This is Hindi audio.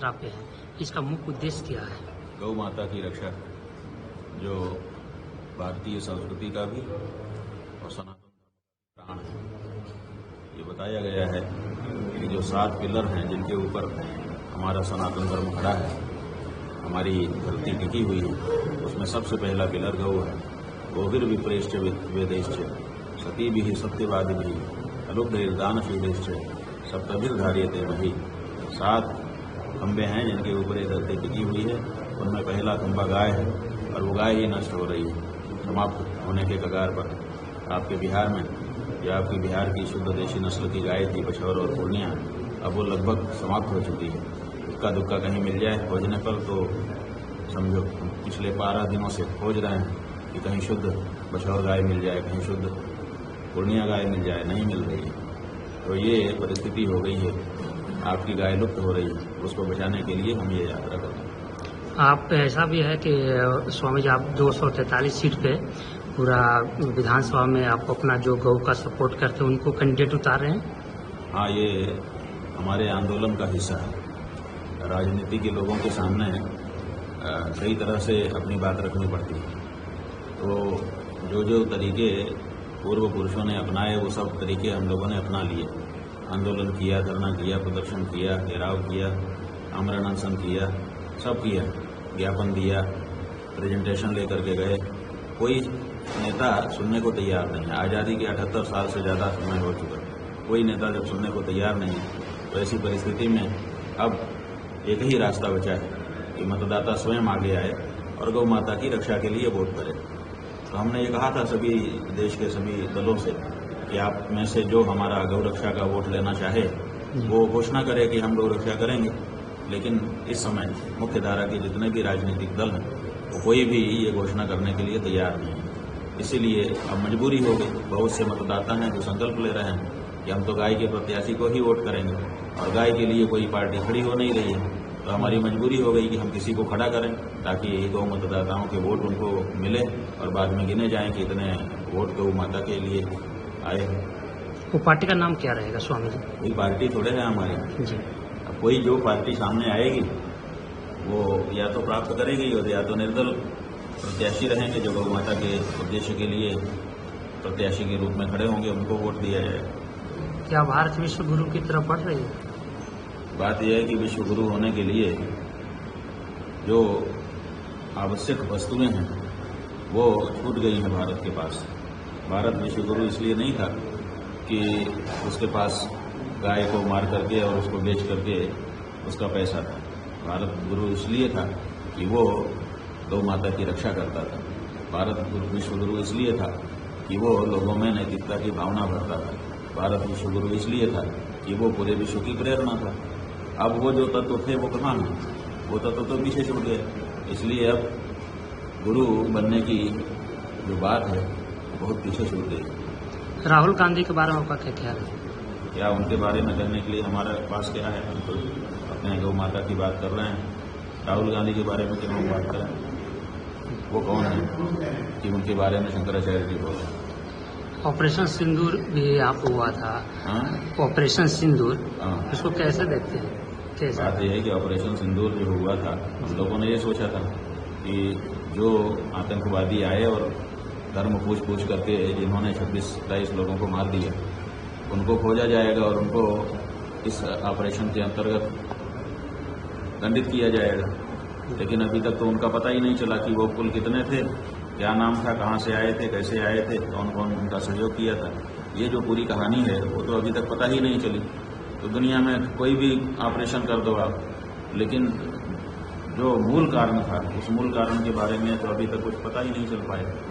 यात्रा पे हैं, इसका मुख्य उद्देश्य क्या है? गौ माता की रक्षा, जो भारतीय संस्कृति का भी और सनातन धर्म का प्राण है। ये बताया गया है कि जो 7 पिलर हैं जिनके ऊपर हमारा सनातन धर्म खड़ा है, हमारी धरती टिकी हुई है, उसमें सबसे पहला पिलर गौ है। गोभिर्विप्रेश्च वेदैश्च सतीभिः सत्यवादिभिः अलुब्धैर्दानशीलैश्च सप्तभिर्धार्यते मही। 7 खंबे हैं जिनके ऊपर ये धरती टिकी हुई है। उनमें पहला खंबा गाय है और वो गाय ही नष्ट हो रही है, समाप्त होने के कगार पर। आपके बिहार में, जो आपकी बिहार की शुद्ध देशी नस्ल की गाय थी बछौर और पूर्णिया, अब वो लगभग समाप्त हो चुकी है। इक्का दुक्का कहीं मिल जाए खोजने पर तो समझो पिछले 12 दिनों से खोज रहे हैं कि कहीं शुद्ध बछौर गाय मिल जाए, कहीं शुद्ध पूर्णिया गाय मिल जाए, नहीं मिल रही है। तो ये परिस्थिति हो गई है, आपकी गाय लुप्त हो रही है। उसको बचाने के लिए हम ये यात्रा करते हैं। आप ऐसा भी है कि स्वामी जी, आप 243 सीट पे पूरा विधानसभा में आप अपना जो गौ का सपोर्ट करते हैं उनको कैंडिडेट उतार रहे हैं? हाँ, ये हमारे आंदोलन का हिस्सा है। राजनीति के लोगों के सामने कई तरह से अपनी बात रखनी पड़ती है। तो जो तरीके पूर्व पुरुषों ने अपनाए वो सब तरीके हम लोगों ने अपना लिए। आंदोलन किया, धरना किया, प्रदर्शन किया, घेराव किया, आमरण अनशन किया, सब किया, ज्ञापन दिया, प्रेजेंटेशन लेकर के गए। कोई नेता सुनने को तैयार नहीं है। आज़ादी के 78 साल से ज़्यादा समय हो चुका है, कोई नेता जब सुनने को तैयार नहीं है तो ऐसी परिस्थिति में अब एक ही रास्ता बचा है कि मतदाता स्वयं आगे आए और गौ माता की रक्षा के लिए वोट करें। तो हमने ये कहा था सभी देश के सभी दलों से कि आप में से जो हमारा गौ रक्षा का वोट लेना चाहे वो घोषणा करे कि हम गौ रक्षा करेंगे। लेकिन इस समय मुख्य धारा के जितने भी राजनीतिक दल हैं वो कोई भी ये घोषणा करने के लिए तैयार नहीं है। इसीलिए अब मजबूरी हो गई। बहुत से मतदाता हैं जो संकल्प ले रहे हैं कि हम तो गाय के प्रत्याशी को ही वोट करेंगे और गाय के लिए कोई पार्टी खड़ी हो नहीं रही है। तो हमारी मजबूरी हो गई कि हम किसी को खड़ा करें ताकि यही गौ मतदाताओं के वोट उनको मिले और बाद में गिने जाएं कि इतने वोट गौ माता के लिए आए। वो पार्टी का नाम क्या रहेगा स्वामी जी? कोई पार्टी थोड़े है हमारी जी। अब कोई जो पार्टी सामने आएगी वो या तो प्राप्त करेगी और या तो निर्दल प्रत्याशी रहेंगे जो गौ माता के उद्देश्य के लिए प्रत्याशी के रूप में खड़े होंगे, उनको वोट दिया जाएगा। क्या भारत विश्व गुरु की तरफ बढ़ रही है? बात यह है कि विश्व गुरु होने के लिए जो आवश्यक वस्तुएं हैं वो छूट गई हैं भारत के पास। भारत विश्व गुरु इसलिए नहीं था कि उसके पास गाय को मार करके और उसको बेच करके उसका पैसा था। भारत गुरु इसलिए था कि वो गौ माता की रक्षा करता था। भारत विश्व गुरु इसलिए था कि वो लोगों में नैतिकता की भावना भरता था। भारत विश्व गुरु इसलिए था कि वो पूरे विश्व की प्रेरणा था। अब वो जो तत्व थे वो कहाँ हैं? वो तत्व तो पीछे छूट गए। इसलिए अब गुरु बनने की जो बात है वो बहुत पीछे छूट गई। राहुल गांधी के बारे में आपका क्या ख्याल है? क्या उनके बारे में करने के लिए हमारे पास क्या है? हम तो अपने गौ माता की बात कर रहे हैं। राहुल गांधी के बारे में क्यों बात करें? वो कौन है कि उनके बारे में शंकराचार्य जी बोले? ऑपरेशन सिंदूर भी आप हुआ था। ऑपरेशन सिंदूर, उसको कैसे देखते हैं? कैसे? बात यह है कि ऑपरेशन सिंदूर जो हुआ था, हम लोगों ने ये सोचा था कि जो आतंकवादी आए और धर्म पूछ करके जिन्होंने 26-27 लोगों को मार दिया उनको खोजा जाएगा और उनको इस ऑपरेशन के अंतर्गत दंडित किया जाएगा। लेकिन अभी तक तो उनका पता ही नहीं चला कि वो कुल कितने थे, क्या नाम था, कहाँ से आए थे, कैसे आए थे, कौन कौन उनका सहयोग किया था। ये जो पूरी कहानी है वो तो अभी तक पता ही नहीं चली। तो दुनिया में कोई भी ऑपरेशन कर दो आप, लेकिन जो मूल कारण था उस मूल कारण के बारे में तो अभी तक कुछ पता ही नहीं चल पाया।